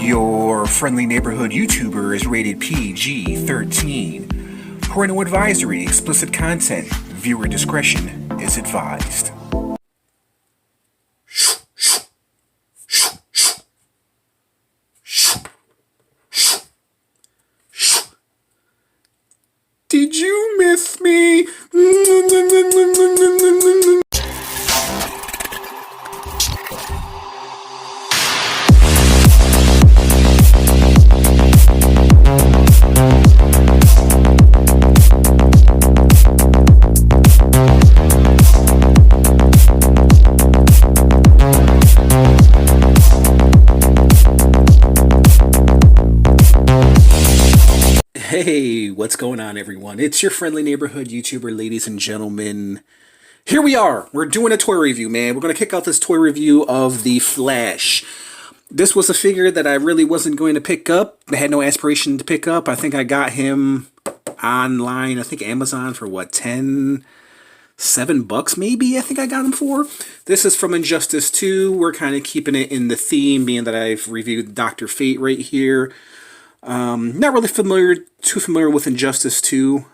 Your friendly neighborhood YouTuber is rated PG-13. Parental advisory, explicit content, viewer discretion is advised. Did you miss me? Hey, what's going on, everyone? It's your friendly neighborhood YouTuber, ladies and gentlemen. Here we are. We're doing a toy review, man. We're going to kick off this toy review of the Flash. This was a figure that I really wasn't going to pick up. I had no aspiration to pick up. I think I got him online, I think Amazon for what, $7 maybe, I think I got him for. This is from Injustice 2. We're kind of keeping it in the theme, being that I've reviewed Dr. Fate right here. Not really too familiar with Injustice 2.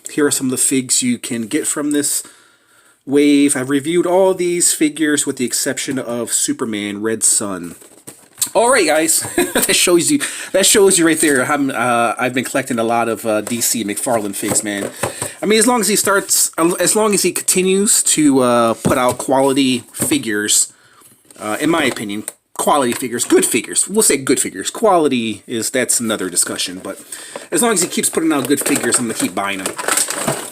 Here are some of the figs you can get from this wave. I've reviewed all these figures with the exception of Superman Red Sun. Alright, guys, that shows you right there. I've been collecting a lot of DC Mcfarlane figs, man. I mean, as long as he continues to put out quality figures, in my opinion, quality figures, good figures. We'll say good figures. Quality that's another discussion, but as long as he keeps putting out good figures, I'm gonna keep buying them.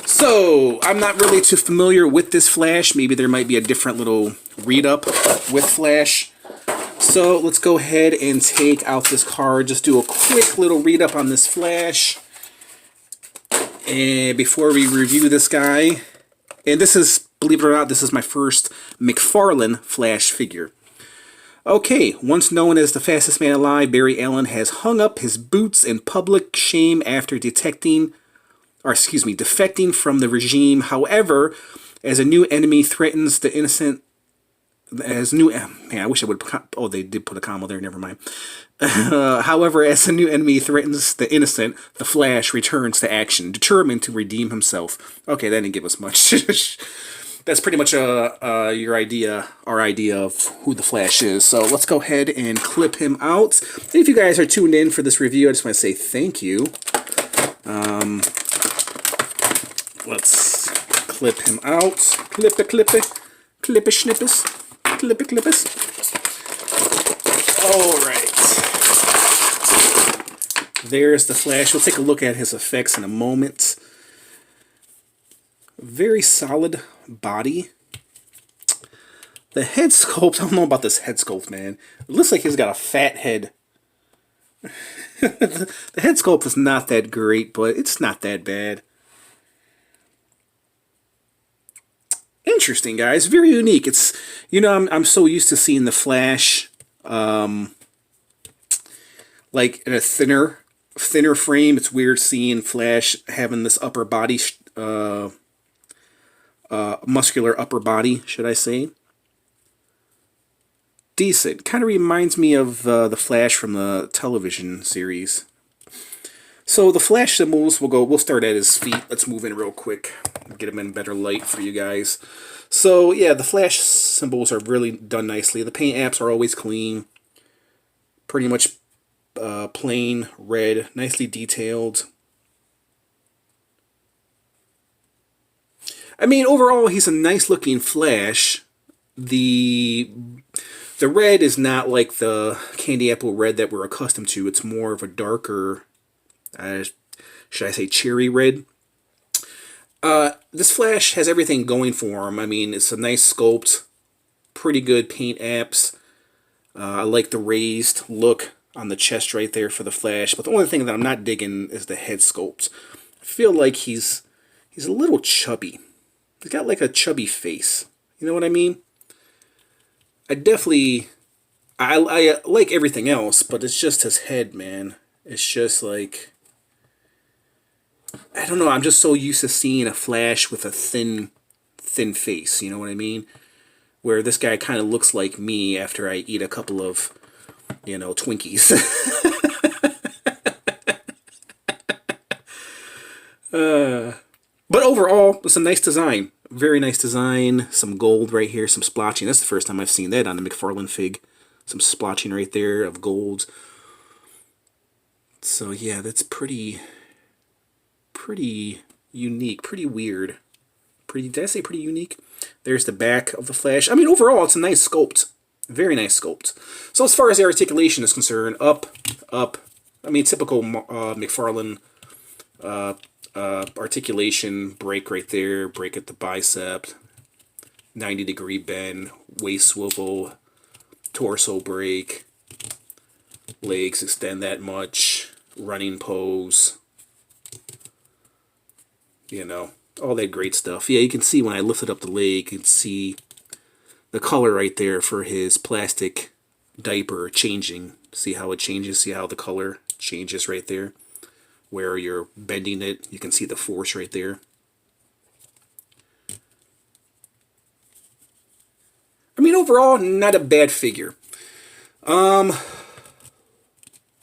So I'm not really too familiar with this Flash. Maybe there might be a different little read up with Flash. So let's go ahead and take out this card. Just do a quick little read up on this Flash. And before we review this guy, and this is, believe it or not, this is my first Mcfarlane Flash figure. Okay, once known as the fastest man alive, Barry Allen has hung up his boots in public shame after defecting from the regime. However, as a new enemy threatens the innocent, I wish I would. Oh, they did put a comma there. Never mind. However, as a new enemy threatens the innocent, the Flash returns to action, determined to redeem himself. Okay, that didn't give us much. That's pretty much our idea of who the Flash is. So let's go ahead and clip him out. If you guys are tuned in for this review, I just want to say thank you. Let's clip him out. Clippy-schnippis. Clippy-clippis. Alright. There's the Flash. We'll take a look at his effects in a moment. Very solid body. The head sculpt, I don't know about this head sculpt, man. It looks like he's got a fat head. The head sculpt is not that great, but it's not that bad. Interesting, guys. Very unique. It's, you know, I'm so used to seeing the Flash like in a thinner frame. It's weird seeing Flash having this upper body muscular upper body, should I say. Decent. Kind of reminds me of the Flash from the television series. So the Flash symbols, we'll start at his feet. Let's move in real quick. Get him in better light for you guys. So yeah, the Flash symbols are really done nicely. The paint apps are always clean. Pretty much plain red, nicely detailed. I mean, overall, he's a nice-looking Flash. The red is not like the candy apple red that we're accustomed to. It's more of a darker, should I say, cherry red. This Flash has everything going for him. I mean, it's a nice sculpt, pretty good paint apps. I like the raised look on the chest right there for the Flash. But the only thing that I'm not digging is the head sculpt. I feel like he's a little chubby. He's got like a chubby face. You know what I mean? I like everything else, but it's just his head, man. It's just like, I don't know, I'm just so used to seeing a Flash with a thin face, you know what I mean? Where this guy kind of looks like me after I eat a couple of you know, Twinkies. But overall, it's a nice design. Very nice design. Some gold right here, some splotching. That's the first time I've seen that on the Mcfarlane fig. Some splotching right there of gold. So yeah, that's pretty unique, pretty weird. Did I say pretty unique? There's the back of the Flash. I mean, overall, it's a nice sculpt. Very nice sculpt. So as far as the articulation is concerned, up. I mean, typical Mcfarlane articulation, break right there, break at the bicep, 90-degree bend, waist swivel, torso break, legs extend that much, running pose, you know, all that great stuff. Yeah, you can see when I lifted up the leg, you can see the color right there for his plastic diaper changing. See how it changes? See how the color changes right there? Where you're bending it, you can see the force right there. I mean, overall, not a bad figure.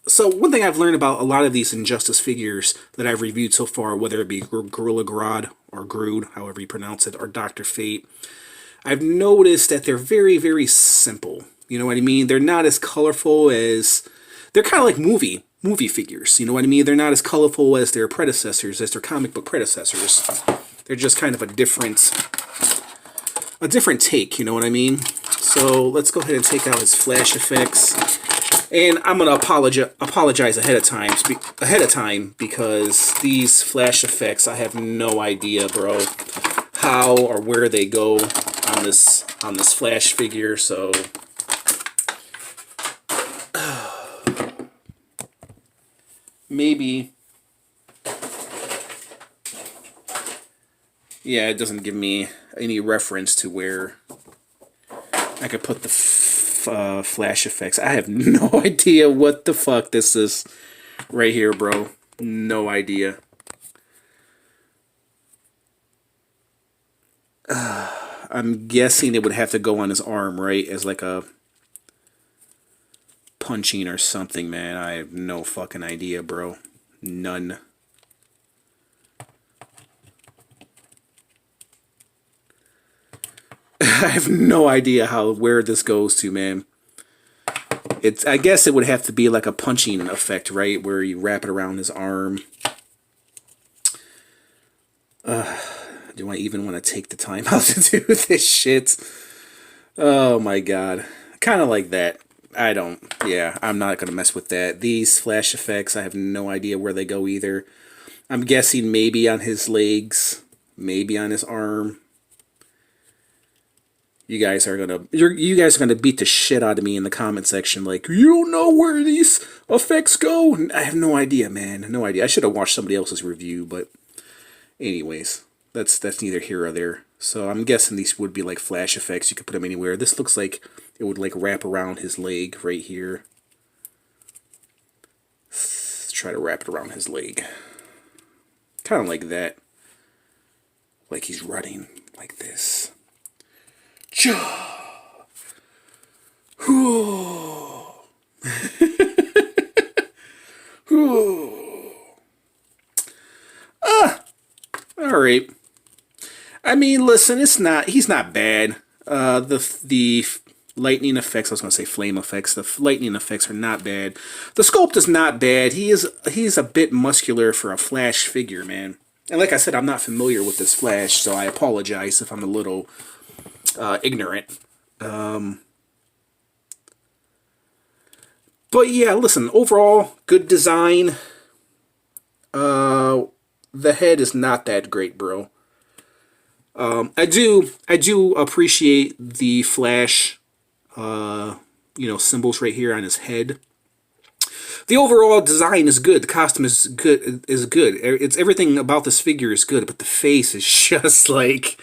So one thing I've learned about a lot of these Injustice figures that I've reviewed so far, whether it be Gorilla Grodd or Grodd, however you pronounce it, or Dr. Fate, I've noticed that they're very, very simple. You know what I mean? They're not as colorful as... They're kind of like movie figures, you know what I mean? They're not as colorful as their predecessors, as their comic book predecessors. They're just kind of a different take, you know what I mean? So let's go ahead and take out his flash effects. And I'm gonna apologize ahead of time because these flash effects, I have no idea, bro, how or where they go on this flash figure. So maybe, yeah, it doesn't give me any reference to where I could put the flash effects. I have no idea what the fuck this is right here, bro. No idea. I'm guessing it would have to go on his arm, right? As like a punching or something, man. I have no fucking idea, bro. None. I have no idea where this goes to, man. I guess it would have to be like a punching effect, right? Where you wrap it around his arm. Do I even want to take the time out to do this shit? Oh my god. Kind of like that. Yeah, I'm not going to mess with that. These flash effects, I have no idea where they go either. I'm guessing maybe on his legs, maybe on his arm. You guys are gonna beat the shit out of me in the comment section. Like, you don't know where these effects go? I have no idea, man. No idea. I should have watched somebody else's review, but anyways, that's neither here or there. So I'm guessing these would be like flash effects. You could put them anywhere. This looks like it would like wrap around his leg right here. Let's try to wrap it around his leg. Kind of like that. Like he's running like this. Alright. I mean, listen, he's not bad. The lightning effects, I was going to say flame effects, the lightning effects are not bad. The sculpt is not bad. He's a bit muscular for a Flash figure, man. And like I said, I'm not familiar with this Flash, so I apologize if I'm a little ignorant. But yeah, listen, overall, good design. The head is not that great, bro. I do appreciate the Flash, symbols right here on his head. The overall design is good. The costume is good. It's everything about this figure is good, but the face is just like,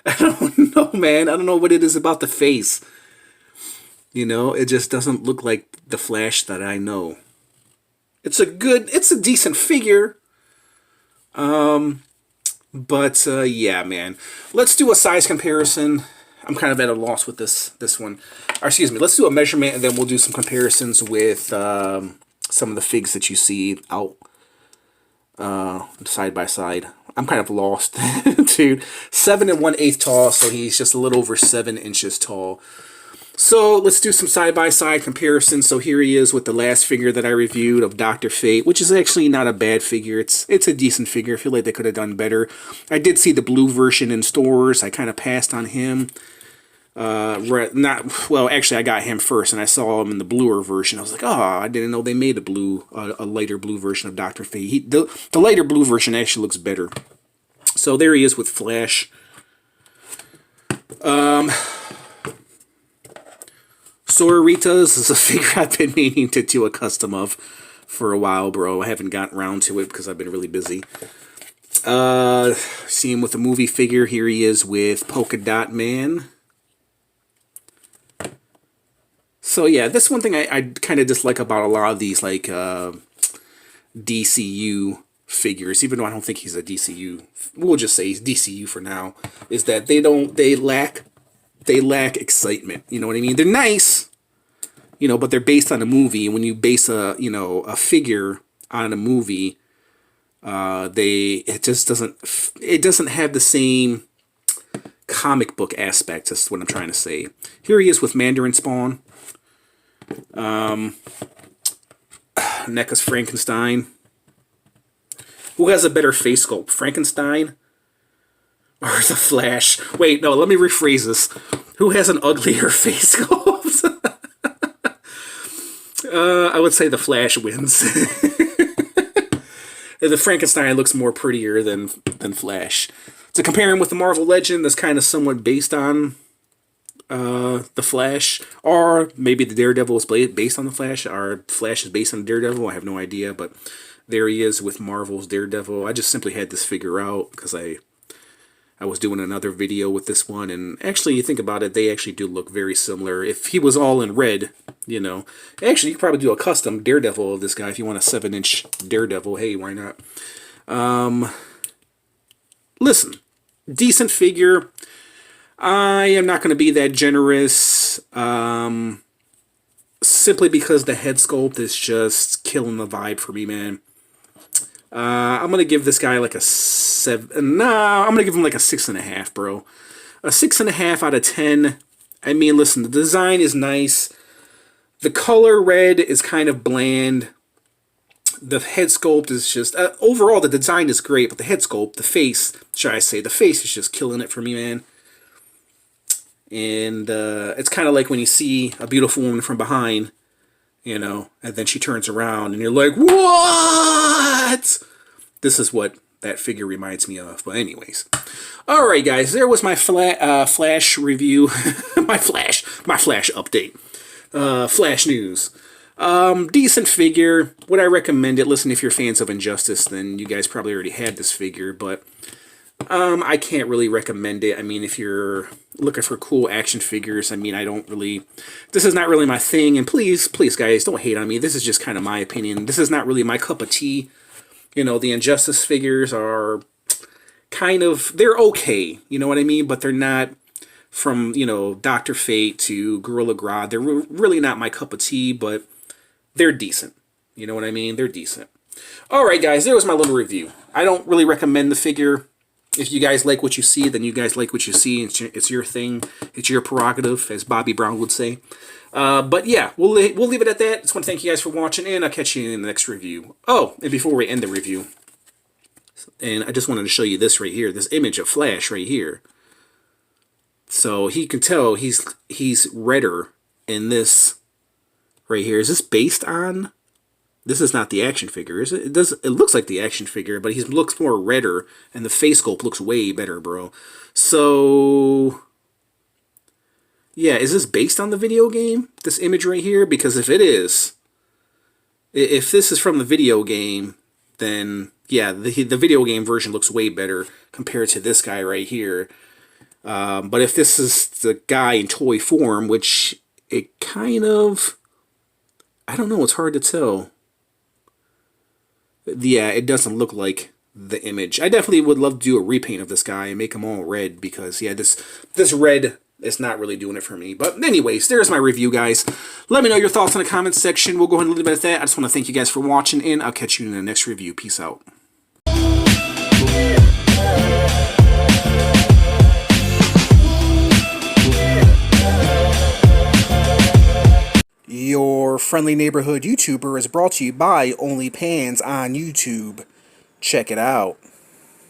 I don't know, man. I don't know what it is about the face. You know, it just doesn't look like the Flash that I know. It's a decent figure. But yeah, man. Let's do a size comparison. I'm kind of at a loss with this one. Or excuse me, let's do a measurement, and then we'll do some comparisons with some of the figs that you see out side by side. I'm kind of lost, dude. 7 1/8 tall, so he's just a little over 7 inches tall. So let's do some side-by-side comparisons. So here he is with the last figure that I reviewed of Dr. Fate, which is actually not a bad figure. It's a decent figure. I feel like they could have done better. I did see the blue version in stores. I kind of passed on him. Well, actually, I got him first, and I saw him in the bluer version. I was like, oh, I didn't know they made a lighter blue version of Dr. Fate. The lighter blue version actually looks better. So there he is with Flash. Sororitas is a figure I've been meaning to do a custom of for a while, bro. I haven't gotten around to it because I've been really busy. See him with a movie figure. Here he is with Polka Dot Man. So yeah, this one thing I kind of dislike about a lot of these like DCU figures, even though I don't think he's a DCU. We'll just say he's DCU for now. Is that they lack excitement. You know what I mean? They're nice, you know, but they're based on a movie. And when you base a figure on a movie, it doesn't have the same comic book aspect. That's what I'm trying to say. Here he is with Mandarin Spawn. NECA's Frankenstein. Who has a better face sculpt, Frankenstein or the Flash? Wait, no, let me rephrase this. Who has an uglier face sculpt? I would say the Flash wins. The Frankenstein looks more prettier than Flash. To compare him with the Marvel Legend, that's kind of somewhat based on the Flash, or maybe the Daredevil is based on the Flash, or Flash is based on Daredevil. I have no idea, but there he is with Marvel's Daredevil. I just simply had this figure out because I was doing another video with this one, and actually, you think about it, they actually do look very similar. If he was all in red, you know, actually, you could probably do a custom Daredevil of this guy if you want a 7-inch Daredevil. Hey, why not? Listen, decent figure. I am not going to be that generous, simply because the head sculpt is just killing the vibe for me, man. I'm going to give this guy like a 7. Nah, I'm going to give him like a 6.5, bro. A 6.5 out of 10. I mean, listen, the design is nice. The color red is kind of bland. The head sculpt is just... overall, the design is great, but the head sculpt, the face, should I say, the face is just killing it for me, man. And it's kind of like when you see a beautiful woman from behind, you know, and then she turns around and you're like, what? This is what that figure reminds me of. But anyways. Alright, guys, there was my Flash review. my Flash update. Flash news. Decent figure. Would I recommend it? Listen, if you're fans of Injustice, then you guys probably already had this figure, but I can't really recommend it. I mean, if you're looking for cool action figures, I mean, this is not really my thing, and please, guys, don't hate on me. This is just kind of my opinion. This is not really my cup of tea. You know, the Injustice figures are kind of, they're okay, you know what I mean? But they're not, from, you know, Dr. Fate to Gorilla Grodd, they're really not my cup of tea, but they're decent. You know what I mean? They're decent. Alright, guys, there was my little review. I don't really recommend the figure. If you guys like what you see, then you guys like what you see. It's your thing. It's your prerogative, as Bobby Brown would say. But yeah, we'll leave it at that. Just want to thank you guys for watching, and I'll catch you in the next review. Oh, and before we end the review, and I just wanted to show you this right here, this image of Flash right here. So he can tell he's redder in this right here. Is this based on? This is not the action figure, is it? It looks like the action figure, but he looks more redder, and the face sculpt looks way better, bro. So, yeah, is this based on the video game? This image right here? Because if it is, if this is from the video game, then yeah, the video game version looks way better compared to this guy right here. But if this is the guy in toy form, which it kind of, I don't know, it's hard to tell. Yeah, it doesn't look like the image. I definitely would love to do a repaint of this guy and make him all red, because yeah, this red it's not really doing it for me. But anyways, there's my review, guys. Let me know your thoughts in the comments section. We'll go ahead and leave it at that. I just want to thank you guys for watching, and I'll catch you in the next review. Peace out. Your friendly neighborhood YouTuber is brought to you by OnlyPans on YouTube. Check it out.